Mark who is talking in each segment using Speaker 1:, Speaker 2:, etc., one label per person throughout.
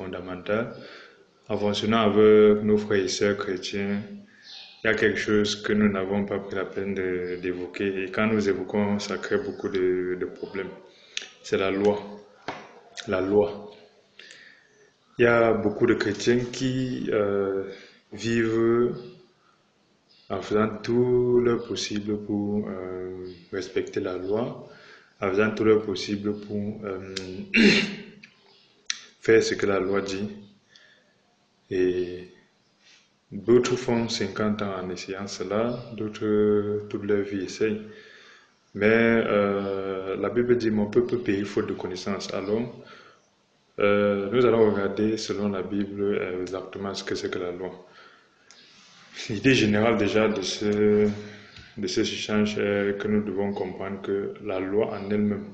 Speaker 1: fondamentale. En fonctionnant avec nos frères et sœurs chrétiens, il y a quelque chose que nous n'avons pas pris la peine d'évoquer. Et quand nous évoquons, ça crée beaucoup de problèmes. C'est la loi. La loi. Il y a beaucoup de chrétiens qui vivent en faisant tout leur possible pour respecter la loi, en faisant tout leur possible pour faire ce que la loi dit. Et d'autres font 50 ans en essayant cela, d'autres toute leur vie essayent. Mais la Bible dit, mon peuple périt faute de connaissance. Alors, nous allons regarder selon la Bible exactement ce que c'est que la loi. L'idée générale déjà de ce échange est que nous devons comprendre que la loi en elle-même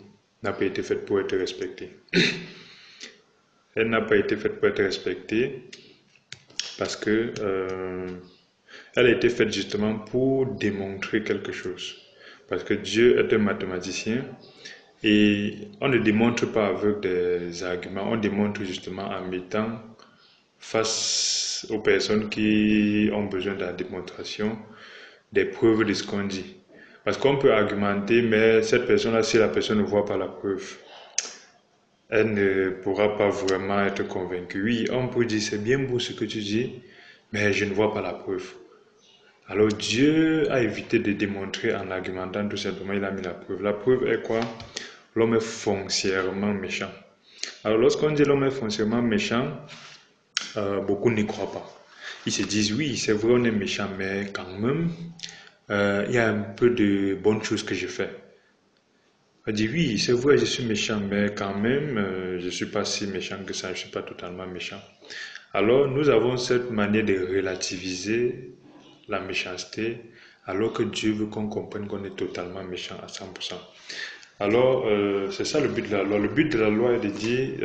Speaker 1: n'a pas été faite pour être respectée. Elle n'a pas été faite pour être respectée parce que elle a été faite justement pour démontrer quelque chose. Parce que Dieu est un mathématicien et on ne démontre pas avec des arguments, on démontre justement en mettant face aux personnes qui ont besoin de la démonstration des preuves de ce qu'on dit. Parce qu'on peut argumenter, mais cette personne-là, si la personne ne voit pas la preuve, elle ne pourra pas vraiment être convaincue. Oui, on peut dire, c'est bien beau ce que tu dis, mais je ne vois pas la preuve. Alors Dieu a évité de démontrer en argumentant, tout simplement, il a mis la preuve. La preuve est quoi? L'homme est foncièrement méchant. Alors lorsqu'on dit l'homme est foncièrement méchant, beaucoup n'y croient pas. Ils se disent, oui, c'est vrai, on est méchant, mais quand même, il y a un peu de bonnes choses que je fais. On dit, oui, c'est vrai, je suis méchant, mais quand même, je ne suis pas si méchant que ça, je ne suis pas totalement méchant. Alors, nous avons cette manière de relativiser la méchanceté, alors que Dieu veut qu'on comprenne qu'on est totalement méchant à 100%. Alors, c'est ça le but de la loi. Le but de la loi est de dire,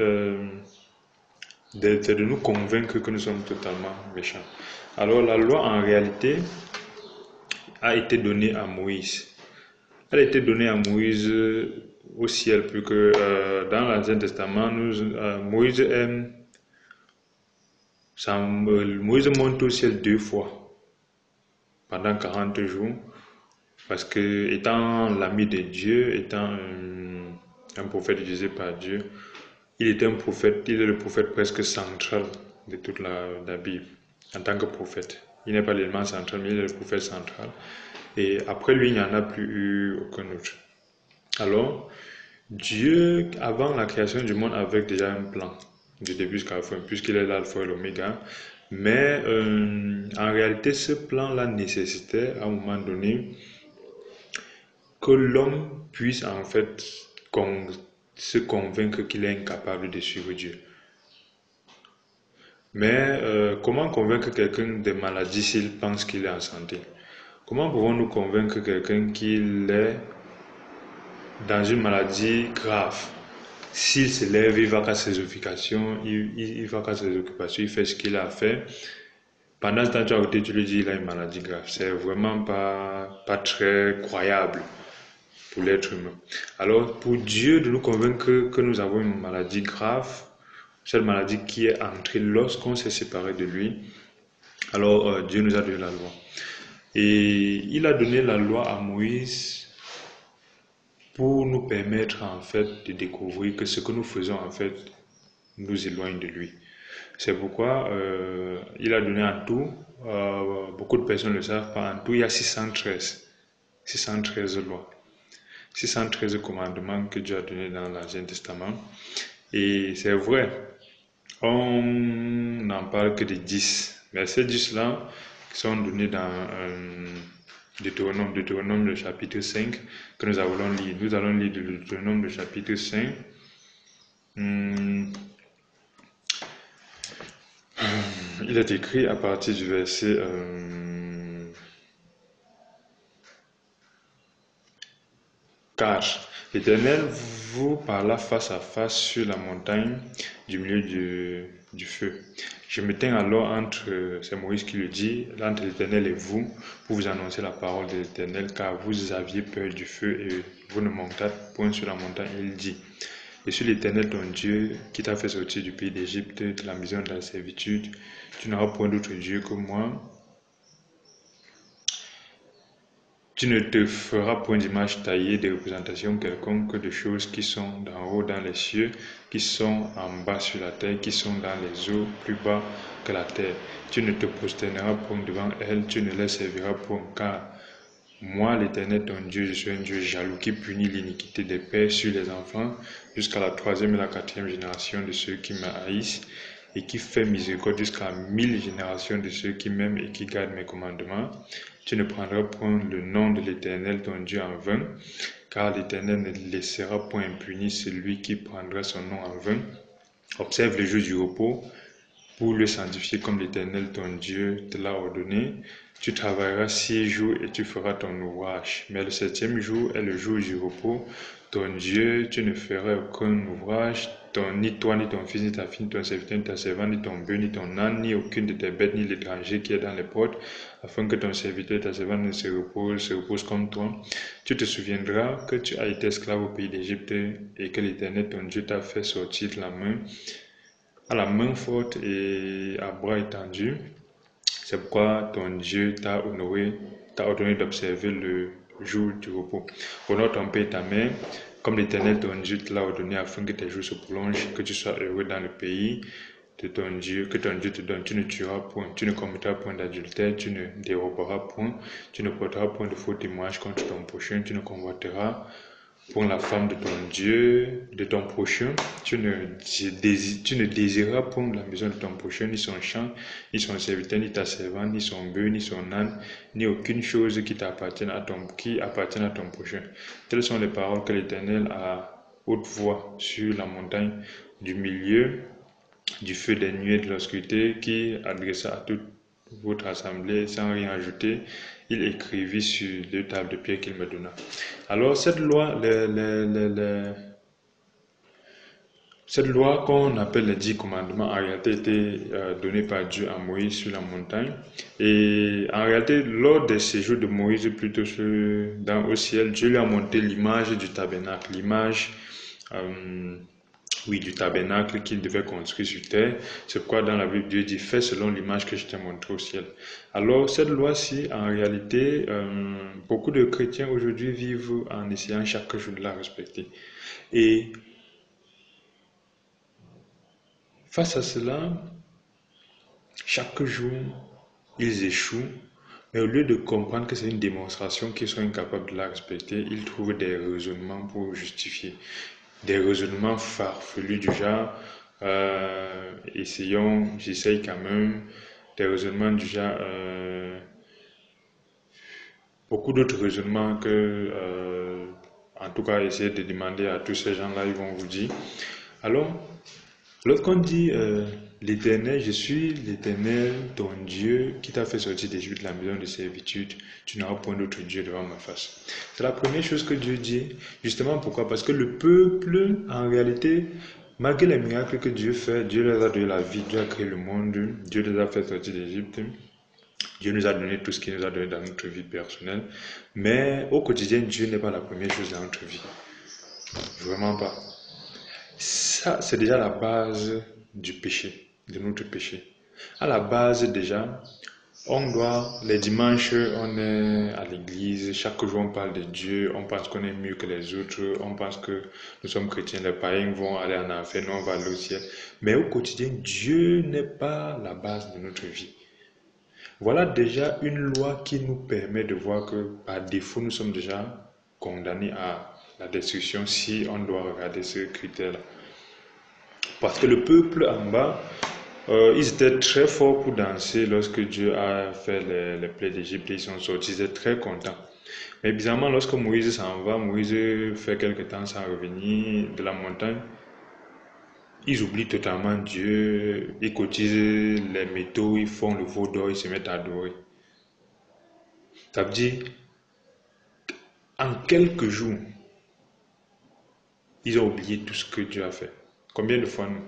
Speaker 1: de nous convaincre que nous sommes totalement méchants. Alors, la loi, en réalité, a été donnée à Moïse. Elle a été donnée à Moïse au ciel, puisque dans l'Ancien Testament, Moïse monte au ciel 2 fois pendant 40 jours, parce que étant l'ami de Dieu, étant un prophète utilisé par Dieu, il est le prophète presque central de toute la Bible, en tant que prophète. Il n'est pas l'élément central, mais il est le prophète central. Et après lui, il n'y en a plus eu aucun autre. Alors, Dieu, avant la création du monde, avait déjà un plan, du début jusqu'à la fin, puisqu'il est l'alpha et l'oméga. Mais en réalité, ce plan-là nécessitait, à un moment donné, que l'homme puisse en fait se convaincre qu'il est incapable de suivre Dieu. Mais comment convaincre quelqu'un de maladie s'il pense qu'il est en santé? Comment pouvons-nous convaincre quelqu'un qu'il est dans une maladie grave? S'il se lève, il va qu'à ses occupations, il va qu'à ses occupations, il fait ce qu'il a à faire. Pendant ce temps, tu as côté, tu lui dis qu'il a une maladie grave. C'est vraiment pas très croyable pour l'être humain. Alors, pour Dieu de nous convaincre que nous avons une maladie grave, cette maladie qui est entrée lorsqu'on s'est séparé de lui, alors Dieu nous a donné la loi. Et il a donné la loi à Moïse pour nous permettre en fait de découvrir que ce que nous faisons en fait nous éloigne de lui. C'est pourquoi il a donné en tout, beaucoup de personnes ne le savent pas, en tout il y a 613 lois, 613 commandements que Dieu a donnés dans l'Ancien Testament. Et c'est vrai, on n'en parle que de 10, mais ces 10-là qui sont donnés dans Deutéronome le chapitre 5 que nous allons lire. Nous allons lire le Deutéronome le chapitre 5. Il est écrit à partir du verset 4. L'Éternel vous parla face à face sur la montagne du milieu du feu. Je me tiens alors entre, c'est Moïse qui le dit, entre l'Éternel et vous, pour vous annoncer la parole de l'Éternel, car vous aviez peur du feu et vous ne montâtes point sur la montagne. Il dit, Je suis l'Éternel ton Dieu qui t'a fait sortir du pays d'Égypte, de la maison de la servitude. Tu n'auras point d'autre Dieu que moi. Tu ne te feras point d'image taillée de représentation quelconque de choses qui sont d'en haut dans les cieux, qui sont en bas sur la terre, qui sont dans les eaux plus bas que la terre. Tu ne te prosterneras point devant elles, tu ne les serviras point, car moi, l'Éternel ton Dieu, je suis un Dieu jaloux qui punit l'iniquité des pères sur les enfants jusqu'à la 3e et la 4e génération de ceux qui me haïssent, et qui fait miséricorde jusqu'à 1000 générations de ceux qui m'aiment et qui gardent mes commandements. Tu ne prendras point le nom de l'Éternel ton Dieu en vain, car l'Éternel ne laissera point impuni celui qui prendra son nom en vain. Observe le jour du repos pour le sanctifier comme l'Éternel ton Dieu te l'a ordonné. Tu travailleras 6 jours et tu feras ton ouvrage. Mais le 7e jour est le jour du repos. Ton Dieu, tu ne feras aucun ouvrage, ni toi, ni ton fils, ni ta fille, ni ton serviteur, ni ta servante, ni ton bœuf, ni ton âne, ni aucune de tes bêtes, ni l'étranger qui est dans les portes, afin que ton serviteur et ta servante ne se reposent comme toi. Tu te souviendras que tu as été esclave au pays d'Égypte et que l'Éternel ton Dieu t'a fait sortir de la main, à la main forte et à bras étendus. C'est pourquoi ton Dieu t'a ordonné d'observer le jour du repos. Honore ton père et ta mère, comme l'Éternel ton Dieu te l'a ordonné, afin que tes jours se prolongent, que tu sois heureux dans le pays de ton Dieu, que ton Dieu te donne. Tu ne tueras point, tu ne commettras point d'adultère, tu ne déroberas point, tu ne porteras point de faux témoignages contre ton prochain, tu ne convoiteras pour la femme de ton Dieu, de ton prochain, tu ne désireras point la maison de ton prochain, ni son champ, ni son serviteur, ni ta servante, ni son bœuf, ni son âne, ni aucune chose qui appartienne à ton prochain. Telles sont les paroles que l'Éternel à haute voix sur la montagne du milieu du feu des nuées et de l'obscurité, qui adressa à toute votre assemblée sans rien ajouter. Il écrivit sur 2 tables de pierre qu'il me donna. Alors cette loi, cette loi qu'on appelle les 10 commandements, en réalité était donnée par Dieu à Moïse sur la montagne. Et en réalité, lors des séjours de Moïse, plutôt au ciel, Dieu lui a montré l'image du tabernacle, l'image du tabernacle qu'il devait construire sur terre. C'est pourquoi dans la Bible, Dieu dit, fais selon l'image que je t'ai montrée au ciel. Alors, cette loi-ci, en réalité, beaucoup de chrétiens aujourd'hui vivent en essayant chaque jour de la respecter. Et face à cela, chaque jour, ils échouent. Mais au lieu de comprendre que c'est une démonstration qu'ils sont incapables de la respecter, ils trouvent des raisonnements pour justifier. Des raisonnements farfelus du genre j'essaye quand même, des raisonnements du genre beaucoup d'autres raisonnements que en tout cas essayer de demander à tous ces gens-là, ils vont vous dire. Alors, lorsqu'on dit l'Éternel, je suis l'Éternel, ton Dieu, qui t'a fait sortir d'Égypte de la maison de servitude, tu n'auras point d'autre Dieu devant ma face. C'est la première chose que Dieu dit. Justement, pourquoi? Parce que le peuple, en réalité, malgré les miracles que Dieu fait, Dieu leur a donné la vie, Dieu a créé le monde, Dieu les a fait sortir d'Égypte. Dieu nous a donné tout ce qu'il nous a donné dans notre vie personnelle. Mais au quotidien, Dieu n'est pas la première chose dans notre vie. Vraiment pas. Ça, c'est déjà la base du péché, de notre péché. À la base, déjà, les dimanches, on est à l'église, chaque jour on parle de Dieu, on pense qu'on est mieux que les autres, on pense que nous sommes chrétiens, les païens vont aller en enfer, nous on va aller au ciel. Mais au quotidien, Dieu n'est pas la base de notre vie. Voilà déjà une loi qui nous permet de voir que par défaut, nous sommes déjà condamnés à la destruction si on doit regarder ce critère-là. Parce que le peuple en bas, ils étaient très forts pour danser lorsque Dieu a fait les plaies d'Égypte, ils sont sortis, ils étaient très contents. Mais bizarrement, lorsque Moïse s'en va, Moïse fait quelque temps sans revenir de la montagne, ils oublient totalement Dieu, ils cotisent les métaux, ils font le veau d'or, ils se mettent à adorer. Ça veut dire, en quelques jours, ils ont oublié tout ce que Dieu a fait. Combien de fois nous?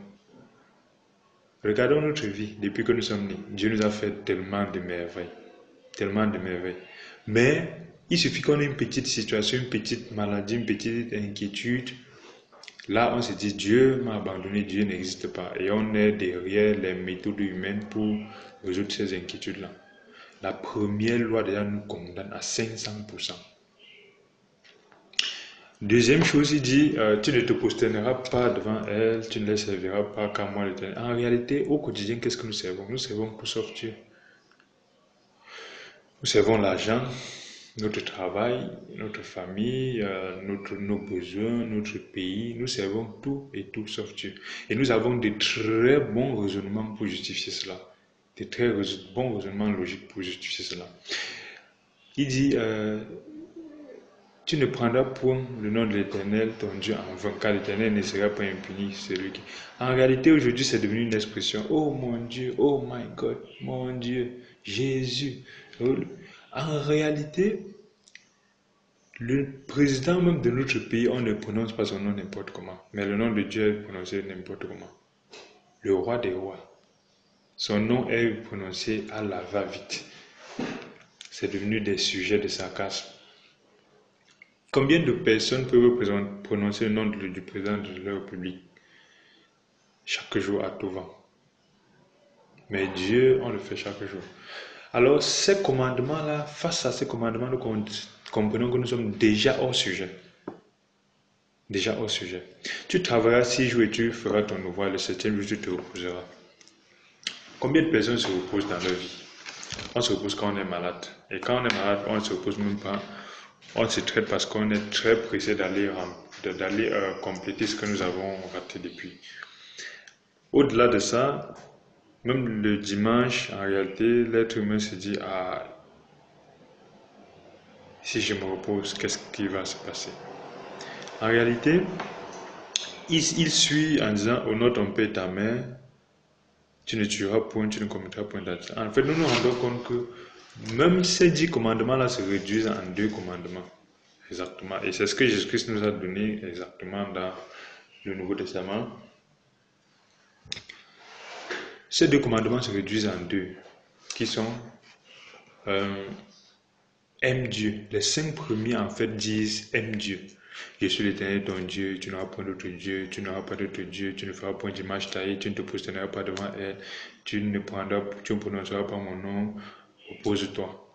Speaker 1: Regardons notre vie depuis que nous sommes nés. Dieu nous a fait tellement de merveilles. Tellement de merveilles. Mais il suffit qu'on ait une petite situation, une petite maladie, une petite inquiétude. Là, on se dit, Dieu m'a abandonné, Dieu n'existe pas. Et on est derrière les méthodes humaines pour résoudre ces inquiétudes-là. La première loi déjà nous condamne à 500%. Deuxième chose, il dit, tu ne te prosterneras pas devant elle, tu ne les serviras pas qu'à moi l'Éternel. En réalité, au quotidien, qu'est-ce que nous servons? Nous servons tout sauf Dieu. Nous servons l'argent, notre travail, notre famille, nos besoins, notre pays. Nous servons tout et tout sauf Dieu. Et nous avons de très bons raisonnements pour justifier cela. De très bons raisonnements logiques pour justifier cela. Il dit, tu ne prendras point le nom de l'Éternel, ton Dieu, en vain, car l'Éternel ne sera pas impuni, celui qui... En réalité, aujourd'hui, c'est devenu une expression. Oh mon Dieu, oh my God, mon Dieu, Jésus. En réalité, le président même de notre pays, on ne prononce pas son nom n'importe comment. Mais le nom de Dieu est prononcé n'importe comment. Le roi des rois. Son nom est prononcé à la va-vite. C'est devenu des sujets de sarcasme. Combien de personnes peuvent prononcer le nom du président de la République chaque jour à tout vent? Mais Dieu, on le fait chaque jour. Alors, ces commandements-là, face à ces commandements, nous comprenons que nous sommes déjà hors sujet. Déjà hors sujet. Tu travailleras 6 jours et tu feras ton ouvrage, le 7e jour, tu te reposeras. Combien de personnes se reposent dans leur vie? On se repose quand on est malade. Et quand on est malade, on ne se repose même pas. On se traite parce qu'on est très pressé d'aller compléter ce que nous avons raté depuis. Au-delà de ça, même le dimanche, en réalité, l'être humain se dit, ah, si je me repose, qu'est-ce qui va se passer? En réalité, il suit en disant, honore ton père et ta mère, tu ne tueras point, tu ne commettras point d'adultère. En fait, nous nous rendons compte que même ces 10 commandements-là se réduisent en 2 commandements. Exactement. Et c'est ce que Jésus-Christ nous a donné exactement dans le Nouveau Testament. Ces 2 commandements se réduisent en 2, qui sont aime Dieu. Les 5 premiers en fait disent aime Dieu. Je suis l'Éternel ton Dieu, tu n'auras point d'autre Dieu, tu n'auras pas d'autre Dieu, tu ne feras point d'image taillée, tu ne te prosterneras pas devant elle, tu ne prononceras pas mon nom, oppose-toi.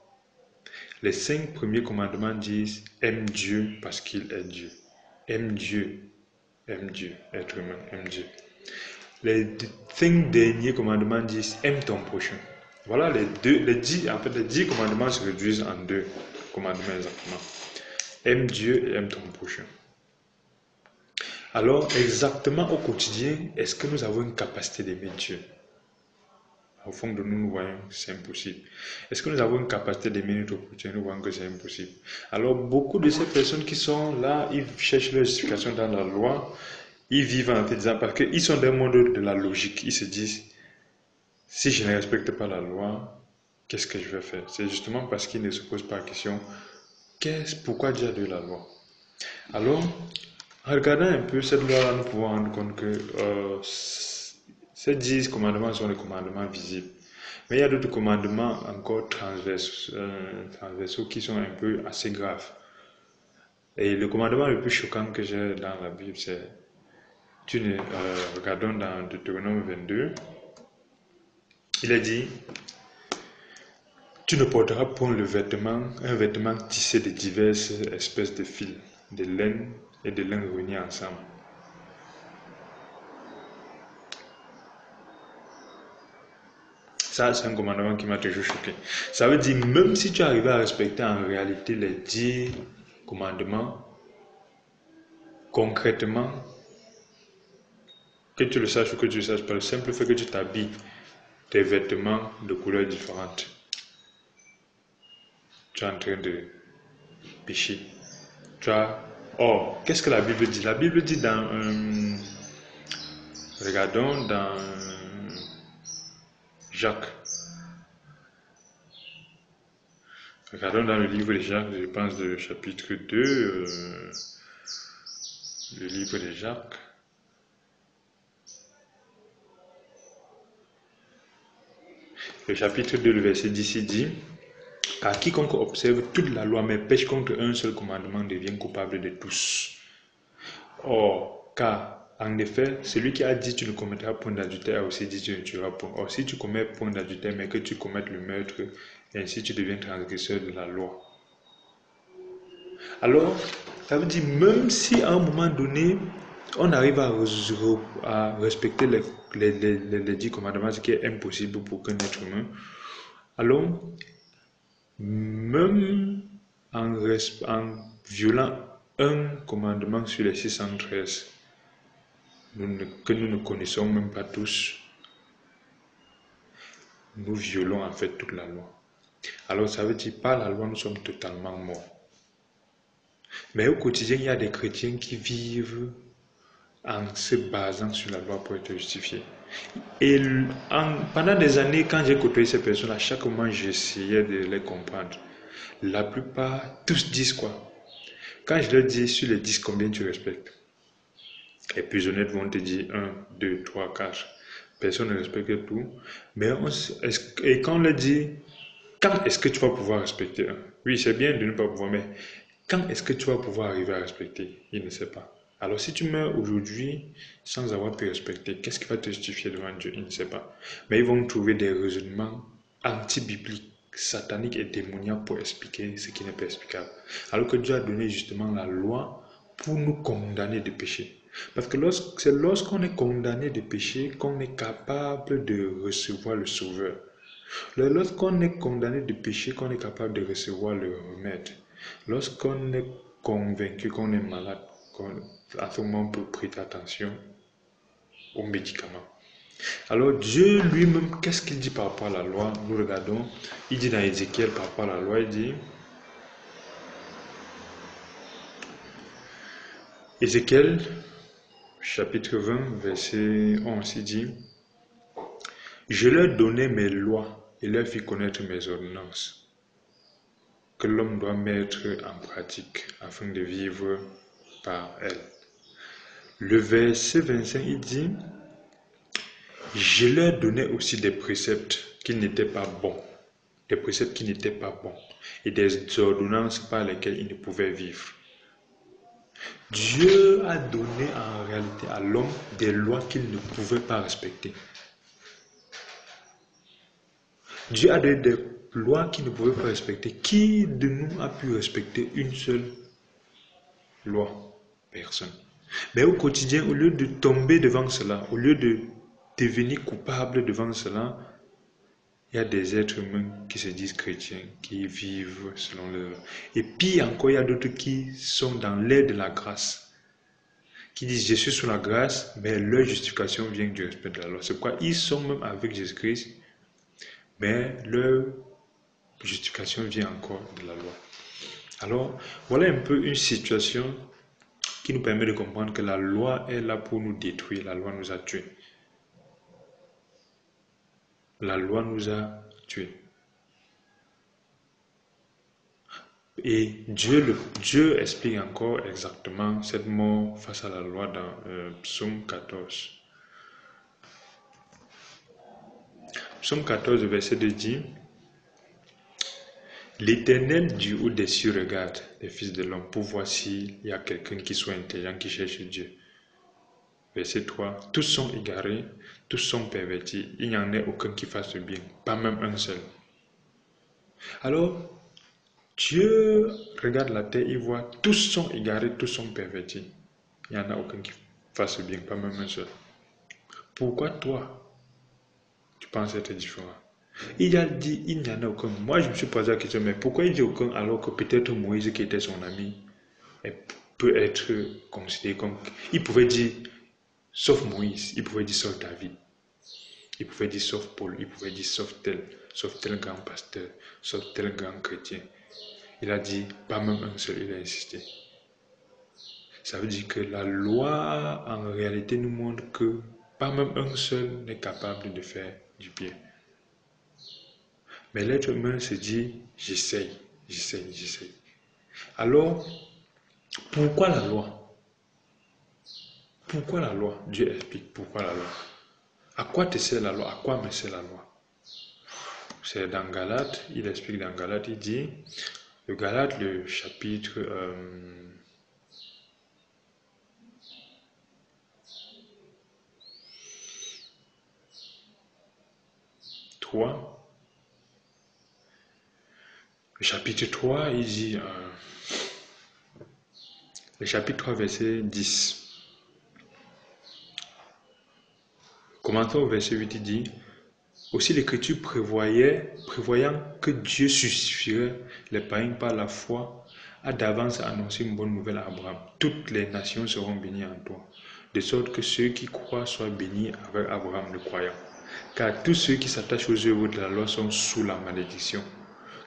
Speaker 1: Les 5 premiers commandements disent aime Dieu parce qu'il est Dieu. Aime Dieu, être humain, aime Dieu. Les 5 derniers commandements disent aime ton prochain. Voilà les 10 commandements se réduisent en 2 commandements exactement. Aime Dieu et aime ton prochain. Alors, exactement au quotidien, est-ce que nous avons une capacité d'aimer Dieu? Au fond de nous, nous voyons que c'est impossible. Est-ce que nous avons une capacité d'aimer notre prochain? Nous voyons que c'est impossible. Alors, beaucoup de ces personnes qui sont là, ils cherchent leur justification dans la loi, ils vivent en disant, parce qu'ils sont dans le monde de la logique, ils se disent, si je ne respecte pas la loi, qu'est-ce que je vais faire? C'est justement parce qu'ils ne se posent pas la question, pourquoi Dieu a donné la loi? Alors, en regardant un peu cette loi-là, nous pouvons rendre compte que ces 10 commandements sont les commandements visibles. Mais il y a d'autres commandements encore transversaux qui sont un peu assez graves. Et le commandement le plus choquant que j'ai dans la Bible, c'est, regardons dans Deutéronome 22, il est dit, tu ne porteras point un vêtement tissé de diverses espèces de fils, de laine et de laine réunis ensemble. Ça, c'est un commandement qui m'a toujours choqué. Ça veut dire, même si tu arrives à respecter en réalité les 10 commandements, concrètement, que tu le saches ou que tu ne le saches pas, le simple fait que tu t'habilles des vêtements de couleurs différentes, tu es en train de pécher. Qu'est-ce que la Bible dit? La Bible dit regardons dans Jacques. Regardons dans le livre de Jacques, je pense le chapitre 2, le livre de Jacques. Le chapitre 2, le verset 10 dit, car quiconque observe toute la loi mais pêche contre un seul commandement devient coupable de tous. Or, Car, en effet, celui qui a dit tu ne commettras point d'adultère a aussi dit tu ne tueras point. Or, si tu commets point d'adultère, mais que tu commettes le meurtre, ainsi tu deviens transgresseur de la loi. Alors, ça veut dire, même si à un moment donné, on arrive à respecter les 10 commandements, ce qui est impossible pour qu'un être humain, alors, même en violant un commandement sur les 613, que nous ne connaissons même pas tous, nous violons en fait toute la loi. Alors ça veut dire, par la loi, nous sommes totalement morts. Mais au quotidien, il y a des chrétiens qui vivent en se basant sur la loi pour être justifiés. Et pendant des années, quand j'ai côtoyé ces personnes, à chaque moment, j'essayais de les comprendre. La plupart, tous disent quoi? Quand je leur dis sur les 10 combien tu respectes, les plus honnêtes vont te dire 1, 2, 3, 4. Personne ne respecte tout. Mais et quand on leur dit, quand est-ce que tu vas pouvoir respecter un? Oui, c'est bien de ne pas pouvoir, mais quand est-ce que tu vas pouvoir arriver à respecter? Il ne sait pas. Alors si tu meurs aujourd'hui sans avoir pu respecter, qu'est-ce qui va te justifier devant Dieu? Il ne sait pas. Mais ils vont trouver des raisonnements anti-bibliques, sataniques et démoniaques pour expliquer ce qui n'est pas explicable. Alors que Dieu a donné justement la loi pour nous condamner de péché. Parce que c'est lorsqu'on est condamné de péché qu'on est capable de recevoir le Sauveur. Lorsqu'on est condamné de péché, qu'on est capable de recevoir le remède. Lorsqu'on est convaincu qu'on est malade, à ce moment on peut prêter attention aux médicaments. Alors Dieu lui-même, qu'est-ce qu'il dit par rapport à la loi? Nous regardons, il dit dans Ézéchiel par rapport à la loi, il dit, Ézéchiel, chapitre 20, verset 11, il dit, je leur donnai mes lois et leur fis connaître mes ordonnances que l'homme doit mettre en pratique afin de vivre par elles. Le verset 25, il dit, je leur donnais aussi des préceptes qui n'étaient pas bons, des préceptes qui n'étaient pas bons et des ordonnances par lesquelles ils ne pouvaient vivre. Dieu a donné en réalité à l'homme des lois qu'il ne pouvait pas respecter. Dieu a donné des lois qu'il ne pouvait pas respecter. Qui de nous a pu respecter une seule loi? Personne. Mais au quotidien, au lieu de tomber devant cela, au lieu de devenir coupable devant cela, il y a des êtres humains qui se disent chrétiens, qui vivent selon leur... Et puis encore, il y a d'autres qui sont dans l'air de la grâce, qui disent je suis sous la grâce, mais leur justification vient du respect de la loi. C'est pourquoi ils sont même avec Jésus-Christ, mais leur justification vient encore de la loi. Alors, voilà un peu une situation qui nous permet de comprendre que la loi est là pour nous détruire. La loi nous a tués. La loi nous a tués. Et Dieu explique encore exactement cette mort face à la loi dans Psaume 14. Psaume 14, verset 2 dit, l'Éternel du haut des cieux regarde les fils de l'homme pour voir s'il y a quelqu'un qui soit intelligent, qui cherche Dieu. Verset 3, tous sont égarés, tous sont pervertis, il n'y en a aucun qui fasse le bien, pas même un seul. Alors, Dieu regarde la terre, il voit, tous sont égarés, tous sont pervertis. Il n'y en a aucun qui fasse le bien, pas même un seul. Pourquoi toi, tu penses être différent? Il a dit, il n'y en a aucun. Moi, je me suis posé la question, mais pourquoi il dit aucun alors que peut-être Moïse, qui était son ami, peut être considéré comme... Il pouvait dire, sauf Moïse, il pouvait dire sauf David, il pouvait dire sauf Paul, il pouvait dire sauf tel grand pasteur, sauf tel grand chrétien. Il a dit, pas même un seul, il a insisté. Ça veut dire que la loi, en réalité, nous montre que pas même un seul n'est capable de faire du bien. Mais l'être humain se dit, j'essaye. Alors, pourquoi la loi? Pourquoi la loi? Dieu explique pourquoi la loi. À quoi te sert la loi? À quoi me sert la loi? C'est dans Galates, il explique dans Galates, il dit, le Galates, le chapitre 3. Le chapitre 3, il dit, le chapitre 3, verset 10. Commençons au verset 8, il dit, aussi l'Écriture prévoyant que Dieu susciterait les païens par la foi, a d'avance annoncé une bonne nouvelle à Abraham. Toutes les nations seront bénies en toi, de sorte que ceux qui croient soient bénis avec Abraham le croyant. Car tous ceux qui s'attachent aux œuvres de la loi sont sous la malédiction.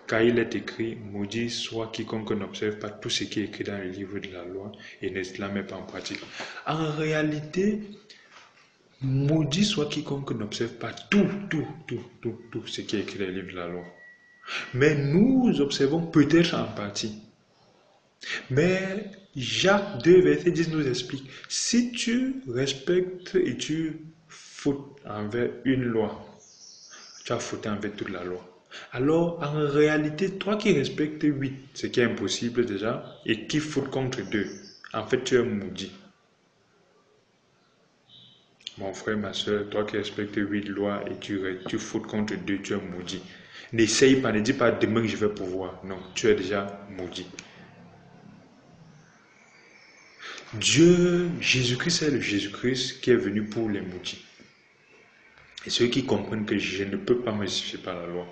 Speaker 1: Car il est écrit, maudit soit quiconque n'observe pas tout ce qui est écrit dans le livre de la loi et ne la met pas en pratique. En réalité, maudit soit quiconque n'observe pas tout ce qui est écrit dans le livre de la loi. Mais nous observons peut-être en partie. Mais Jacques 2, verset 10 nous explique, si tu respectes et tu fautes envers une loi, tu as fauté envers toute la loi. Alors, en réalité, toi qui respectes 8, ce qui est impossible déjà, et qui faute contre 2, en fait, tu es maudit. Mon frère, ma soeur, toi qui respectes 8 lois et tu fautes contre 2, tu es maudit. N'essaye pas, ne dis pas demain que je vais pouvoir. Non, tu es déjà maudit. Dieu, Jésus-Christ est le Jésus-Christ qui est venu pour les maudits. Et ceux qui comprennent que je ne peux pas me justifier par la loi,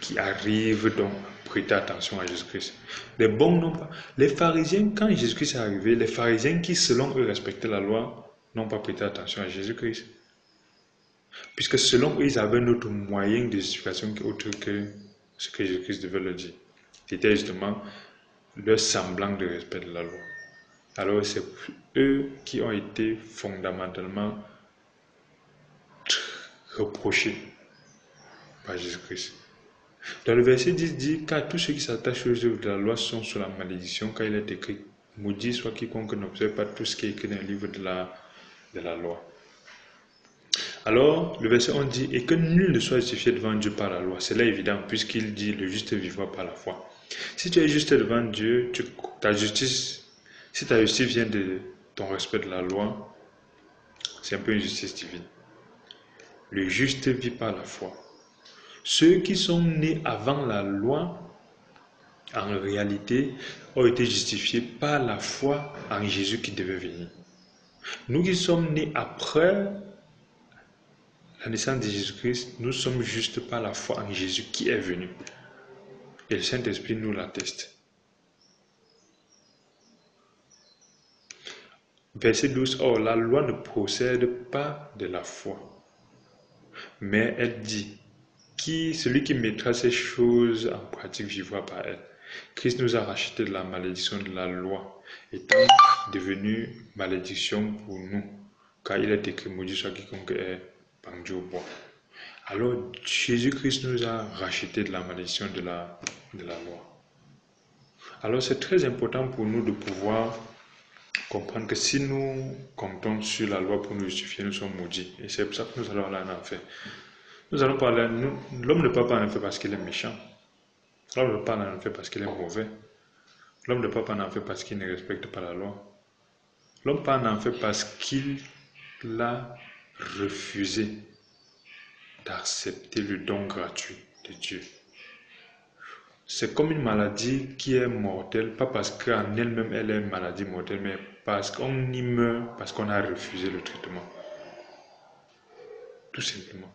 Speaker 1: qui arrivent donc à prêter attention à Jésus-Christ. Les bons n'ont pas. Les pharisiens, quand Jésus-Christ est arrivé, les pharisiens qui selon eux respectaient la loi, n'ont pas prêté attention à Jésus-Christ. Puisque selon eux, ils avaient un autre moyen de justification autre que ce que Jésus-Christ devait leur dire. C'était justement leur semblant de respect de la loi. Alors c'est eux qui ont été fondamentalement reprochés par Jésus-Christ. Dans le verset 10 dit, car tous ceux qui s'attachent aux œuvres de la loi sont sous la malédiction, car il est écrit, maudit soit quiconque n'observe pas tout ce qui est écrit dans le livre de la loi. Alors, le verset 11 dit, et que nul ne soit justifié devant Dieu par la loi. C'est là évident, puisqu'il dit, le juste vivra par la foi. Si tu es juste devant Dieu, si ta justice vient de ton respect de la loi, c'est un peu une justice divine. Le juste vit par la foi. Ceux qui sont nés avant la loi, en réalité, ont été justifiés par la foi en Jésus qui devait venir. Nous qui sommes nés après la naissance de Jésus-Christ, nous sommes justes par la foi en Jésus qui est venu. Et le Saint-Esprit nous l'atteste. Verset 12, or la loi ne procède pas de la foi, mais elle dit, celui qui mettra ces choses en pratique vivra par elle. Christ nous a racheté de la malédiction de la loi, étant devenu malédiction pour nous, car il est écrit, maudit soit quiconque est pendu au bois. Alors Jésus-Christ nous a racheté de la malédiction de la loi. Alors c'est très important pour nous de pouvoir comprendre que si nous comptons sur la loi pour nous justifier, nous sommes maudits. Et c'est pour ça que nous allons aller en enfer. Nous allons parler, l'homme ne part pas en enfer parce qu'il est méchant. L'homme ne part pas en enfer parce qu'il est mauvais. L'homme ne part pas en enfer parce qu'il ne respecte pas la loi. L'homme part en enfer parce qu'il a refusé d'accepter le don gratuit de Dieu. C'est comme une maladie qui est mortelle, pas parce qu'en elle-même elle est une maladie mortelle, mais parce qu'on y meurt, parce qu'on a refusé le traitement. Tout simplement.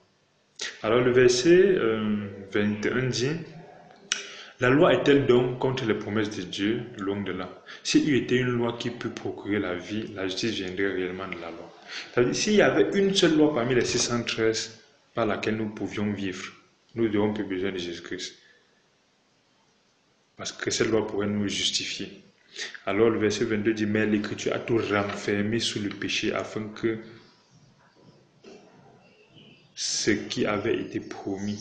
Speaker 1: Alors le verset 21 dit, la loi est-elle donc contre les promesses de Dieu? Loin de là. S'il y était une loi qui peut procurer la vie, la justice viendrait réellement de la loi. C'est-à-dire, s'il y avait une seule loi parmi les 613 par laquelle nous pouvions vivre, nous n'aurions plus besoin de Jésus-Christ. Parce que cette loi pourrait nous justifier. Alors le verset 22 dit, mais l'Écriture a tout renfermé sous le péché afin que ce qui avait été promis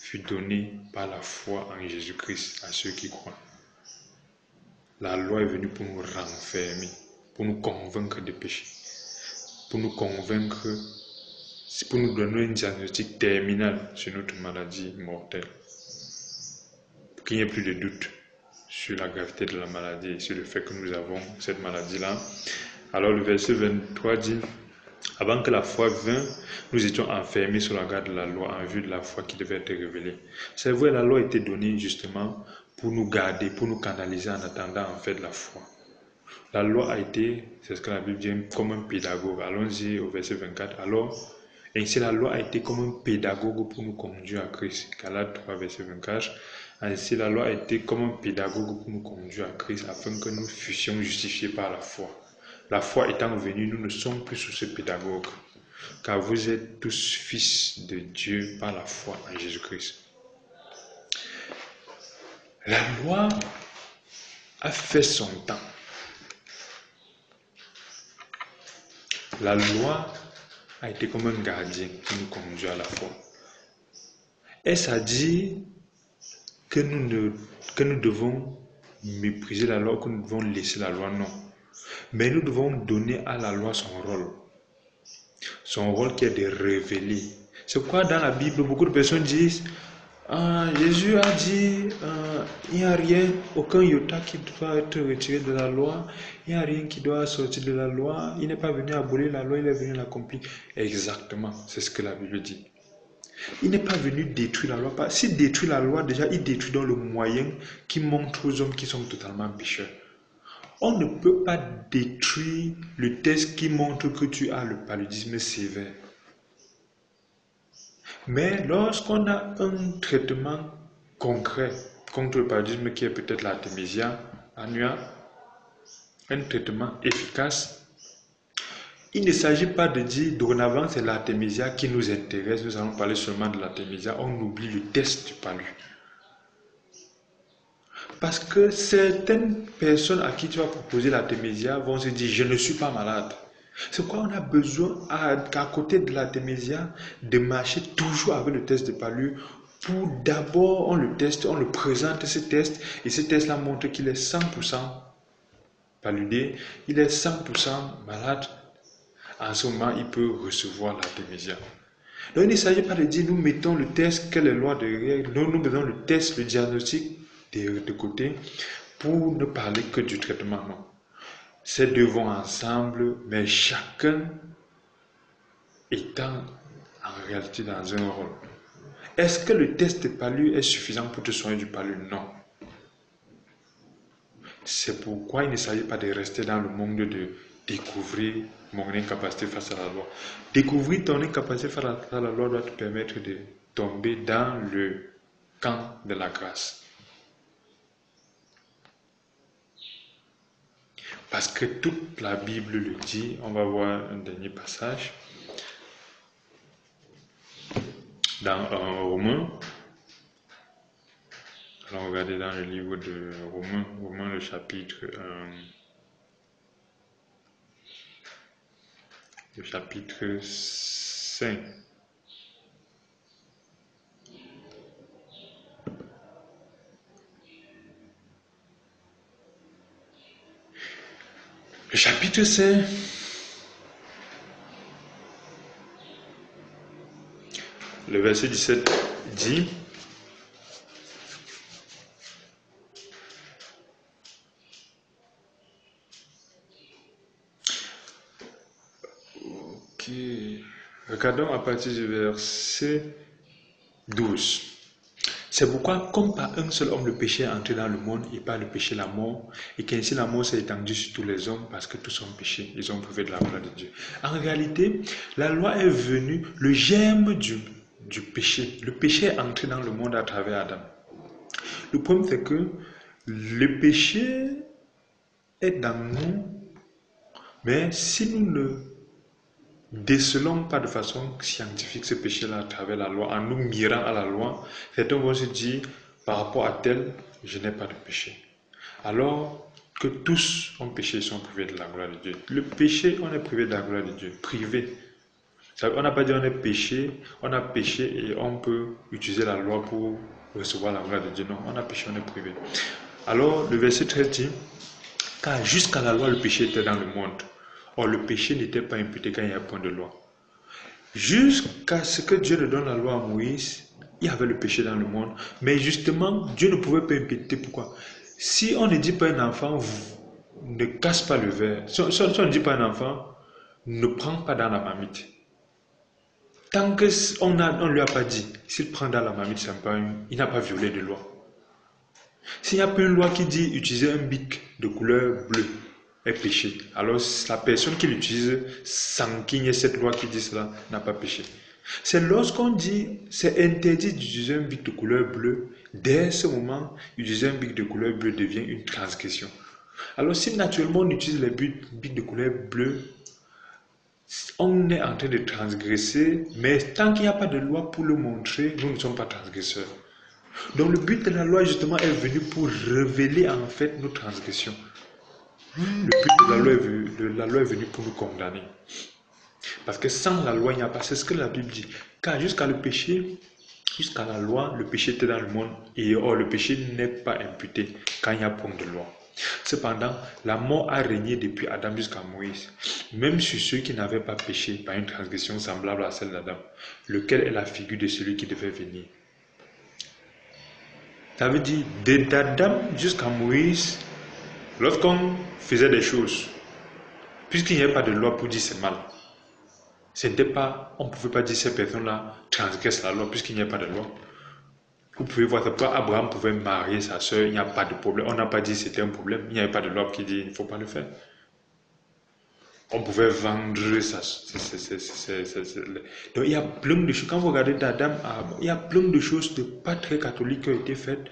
Speaker 1: fut donné par la foi en Jésus-Christ à ceux qui croient. La loi est venue pour nous renfermer, pour nous convaincre de péché, pour nous convaincre, pour nous donner un diagnostic terminal sur notre maladie mortelle. Pour qu'il n'y ait plus de doute sur la gravité de la maladie et sur le fait que nous avons cette maladie-là. Alors le verset 23 dit, Avant que la foi vînt, nous étions enfermés sous la garde de la loi en vue de la foi qui devait être révélée. C'est vrai, la loi était donnée justement pour nous garder, pour nous canaliser en attendant en fait la foi. La loi a été, c'est ce que la Bible dit, comme un pédagogue. Allons-y au verset 24. Alors, ainsi la loi a été comme un pédagogue pour nous conduire à Christ. Galates 3, verset 24. Ainsi la loi a été comme un pédagogue pour nous conduire à Christ afin que nous fussions justifiés par la foi. La foi étant venue, nous ne sommes plus sous ce pédagogue, car vous êtes tous fils de Dieu par la foi en Jésus-Christ. La loi a fait son temps. La loi a été comme un gardien qui nous conduit à la foi. Est-ce à dire que nous devons mépriser la loi, que nous devons laisser la loi? Non. Mais nous devons donner à la loi son rôle. Son rôle qui est de révéler. C'est pourquoi dans la Bible, beaucoup de personnes disent Jésus a dit il n'y a rien, aucun iota qui doit être retiré de la loi, il n'y a rien qui doit sortir de la loi, il n'est pas venu abolir la loi, il est venu l'accomplir. Exactement, c'est ce que la Bible dit. Il n'est pas venu détruire la loi. S'il détruit la loi, déjà, il détruit dans le moyen qui montre aux hommes qui sont totalement pécheurs. On ne peut pas détruire le test qui montre que tu as le paludisme sévère. Mais lorsqu'on a un traitement concret contre le paludisme qui est peut-être l'artémisia annua, un traitement efficace, il ne s'agit pas de dire dorénavant c'est l'artémisia qui nous intéresse, nous allons parler seulement de l'artémisia, on oublie le test du palu. Parce que certaines personnes à qui tu vas proposer l'artémisia vont se dire je ne suis pas malade. C'est pourquoi on a besoin qu'à côté de l'artémisia de marcher toujours avec le test de palu pour d'abord on le teste, on le présente ce test et ce test là montre qu'il est 100% paludé, il est 100% malade. En ce moment, il peut recevoir l'artémisia. Donc, il ne s'agit pas de dire nous mettons le test, quelle est la loi derrière. Nous mettons le test, le diagnostic de côté pour ne parler que du traitement. Non. Ces deux vont ensemble, mais chacun étant en réalité dans un rôle. Est-ce que le test de palu est suffisant pour te soigner du palu? Non. C'est pourquoi il ne s'agit pas de rester dans le monde de découvrir mon incapacité face à la loi. Découvrir ton incapacité face à la loi doit te permettre de tomber dans le camp de la grâce. Parce que toute la Bible le dit. On va voir un dernier passage. Dans Romains. Allons regarder dans le livre de Romains le chapitre 5. Le chapitre 5, le verset 17 dit regardons à partir du verset 12. C'est pourquoi, comme par un seul homme le péché est entré dans le monde, et par le péché la mort, et qu'ainsi la mort s'est étendue sur tous les hommes, parce que tous ont péché, ils ont privé de la gloire de Dieu. En réalité, la loi est venue, le germe du péché. Le péché est entré dans le monde à travers Adam. Le problème, c'est que le péché est dans nous, mais si nous ne décelons pas de façon scientifique ce péché-là à travers la loi, en nous mirant à la loi, certains vont se dire, par rapport à tel, je n'ai pas de péché. Alors que tous ont péché et sont privés de la gloire de Dieu. Le péché, on est privé de la gloire de Dieu, privé. On n'a pas dit on est péché, on a péché et on peut utiliser la loi pour recevoir la gloire de Dieu. Non, on a péché, on est privé. Alors, le verset 13 dit, car jusqu'à la loi, le péché était dans le monde. Or, le péché n'était pas imputé quand il n'y a point de loi. Jusqu'à ce que Dieu ne donne la loi à Moïse, il y avait le péché dans le monde. Mais justement, Dieu ne pouvait pas imputer. Pourquoi? Si on ne dit pas à un enfant, ne casse pas le verre. Si on ne dit pas à un enfant, ne prend pas dans la marmite. Tant qu'on ne lui a pas dit, s'il prend dans la marmite, il n'a pas violé de loi. S'il n'y a pas une loi qui dit utiliser un bic de couleur bleue est péché, alors la personne qui l'utilise sans qu'il y ait cette loi qui dit cela n'a pas péché. C'est lorsqu'on dit c'est interdit d'utiliser un bic de couleur bleue, dès ce moment, utiliser un bic de couleur bleue devient une transgression. Alors si naturellement on utilise les bics de couleur bleue, on est en train de transgresser, mais tant qu'il n'y a pas de loi pour le montrer, nous ne sommes pas transgresseurs. Donc le but de la loi justement est venu pour révéler en fait nos transgressions. Le but de la loi est venu pour nous condamner. Parce que sans la loi, il n'y a pas. C'est ce que la Bible dit. Car jusqu'à le péché, jusqu'à la loi, le péché était dans le monde. Et or, le péché n'est pas imputé quand il y a point de loi. Cependant, la mort a régné depuis Adam jusqu'à Moïse, même sur ceux qui n'avaient pas péché par une transgression semblable à celle d'Adam, lequel est la figure de celui qui devait venir. Ça veut dire, d'Adam jusqu'à Moïse, lorsqu'on faisait des choses, puisqu'il n'y avait pas de loi pour dire c'est mal, on ne pouvait pas dire ces personnes-là transgressent la loi puisqu'il n'y a pas de loi. Vous pouvez voir, Abraham pouvait marier sa soeur, il n'y a pas de problème. On n'a pas dit que c'était un problème, il n'y avait pas de loi qui dit qu'il ne faut pas le faire. On pouvait vendre ça. Donc il y a plein de choses. Quand vous regardez d'Adam à Abba, il y a plein de choses de pas très catholiques qui ont été faites,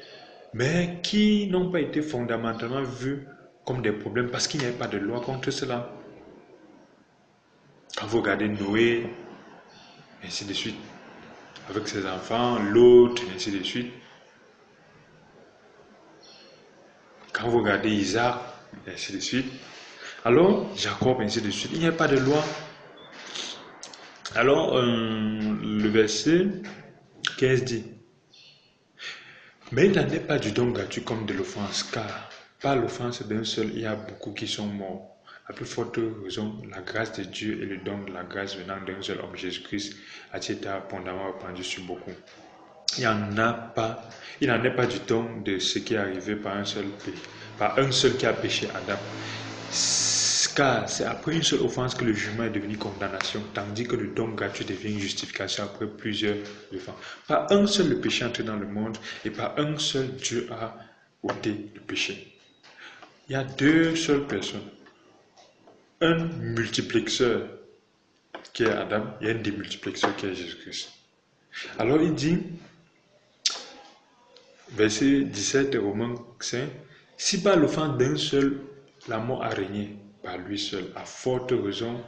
Speaker 1: mais qui n'ont pas été fondamentalement vues comme des problèmes parce qu'il n'y avait pas de loi contre cela. Quand vous regardez Noé, ainsi de suite, avec ses enfants, l'autre, ainsi de suite. Quand vous regardez Isaac, ainsi de suite. Alors, Jacob, ainsi de suite. Il n'y a pas de loi. Alors, le verset 15 dit, mais il n'en est pas du don gratuit comme de l'offense, car par l'offense d'un seul, il y a beaucoup qui sont morts. À plus forte raison, la grâce de Dieu et le don de la grâce venant d'un seul homme, Jésus-Christ, a été abondamment répandu sur beaucoup. Il n'en est pas du don de ce qui est arrivé par un seul qui a péché, Adam. Car c'est après une seule offense que le jugement est devenu condamnation, tandis que le don gratuit devient une justification après plusieurs offenses. Par un seul le péché est entré dans le monde, et par un seul Dieu a ôté le péché. Il y a deux seules personnes. Un multiplexeur qui est Adam, et un démultiplexeur qui est Jésus-Christ. Alors il dit, verset 17 de Romains 5, si par l'offense d'un seul, la mort a régné par lui seul, à forte raison,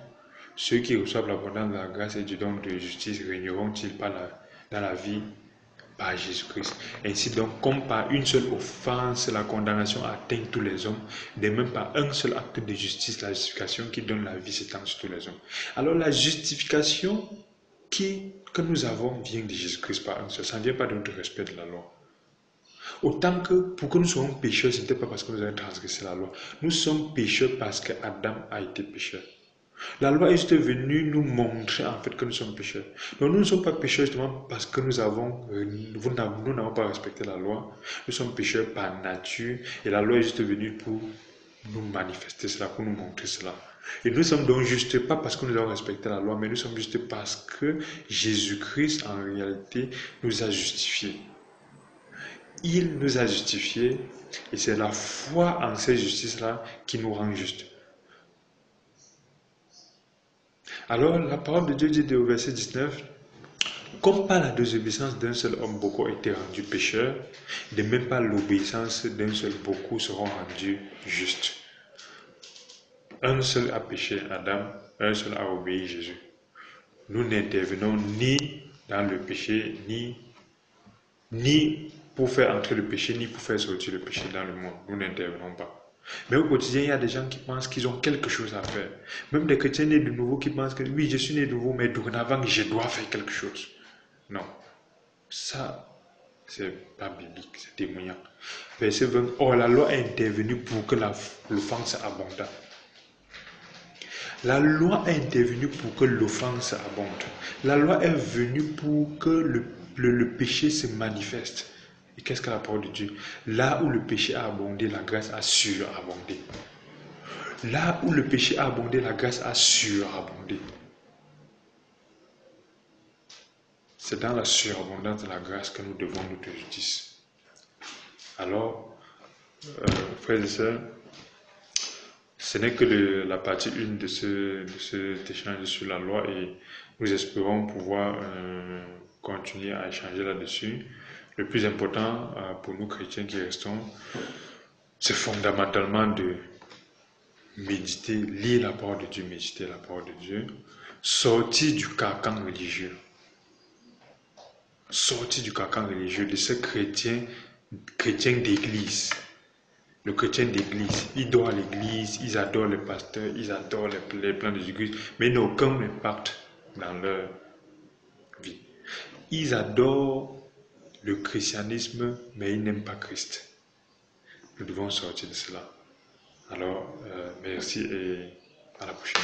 Speaker 1: ceux qui reçoivent l'abondance de la grâce et du don de justice régneront-ils dans la vie par Jésus-Christ. Ainsi donc, comme par une seule offense, la condamnation atteint tous les hommes, de même par un seul acte de justice, la justification qui donne la vie s'étend sur tous les hommes. Alors la justification que nous avons vient de Jésus-Christ par un seul. Ça ne vient pas de notre respect de la loi. Autant que pour que nous soyons pécheurs, ce n'était pas parce que nous avons transgressé la loi. Nous sommes pécheurs parce que Adam a été pécheur. La loi est juste venue nous montrer en fait que nous sommes pécheurs. Donc nous ne sommes pas pécheurs justement parce que nous n'avons pas respecté la loi. Nous sommes pécheurs par nature et la loi est juste venue pour nous manifester cela, pour nous montrer cela. Et nous sommes donc justes pas parce que nous avons respecté la loi, mais nous sommes justes parce que Jésus-Christ en réalité nous a justifiés. Il nous a justifiés et c'est la foi en cette justice-là qui nous rend justes. Alors la parole de Dieu dit au verset 19, comme par la désobéissance d'un seul homme beaucoup ont été rendus pécheurs, de même par l'obéissance d'un seul beaucoup seront rendus justes. Un seul a péché, Adam, un seul a obéi, Jésus. Nous n'intervenons ni dans le péché, ni pour faire entrer le péché, ni pour faire sortir le péché dans le monde. Nous n'intervenons pas. Mais au quotidien, il y a des gens qui pensent qu'ils ont quelque chose à faire. Même des chrétiens nés de nouveau qui pensent que oui, je suis né de nouveau, mais dorénavant, je dois faire quelque chose. Non. Ça, c'est pas biblique, c'est témoignant. Verset 20. Or, la loi est intervenue pour que l'offense abonde. La loi est intervenue pour que l'offense abonde. La loi est venue pour que le péché se manifeste. Et qu'est-ce que la parole de Dieu? Là où le péché a abondé, la grâce a surabondé. là où le péché a abondé, la grâce a surabondé. C'est dans la surabondance de la grâce que nous devons notre justice. Alors, frères et sœurs, ce n'est que la partie 1 de cet échange sur la loi et nous espérons pouvoir continuer à échanger là-dessus. Le plus important pour nous chrétiens qui restons, c'est fondamentalement de méditer, lire la parole de Dieu, méditer la parole de Dieu, sortir du carcan religieux. Sortir du carcan religieux de ce chrétien d'église. Le chrétien d'église, il dort à l'église, ils adorent les pasteurs, ils adorent les plans des églises, mais ils n'ont aucun impact dans leur vie. Ils adorent le christianisme, mais ils n'aiment pas Christ. Nous devons sortir de cela. Alors, merci et à la prochaine.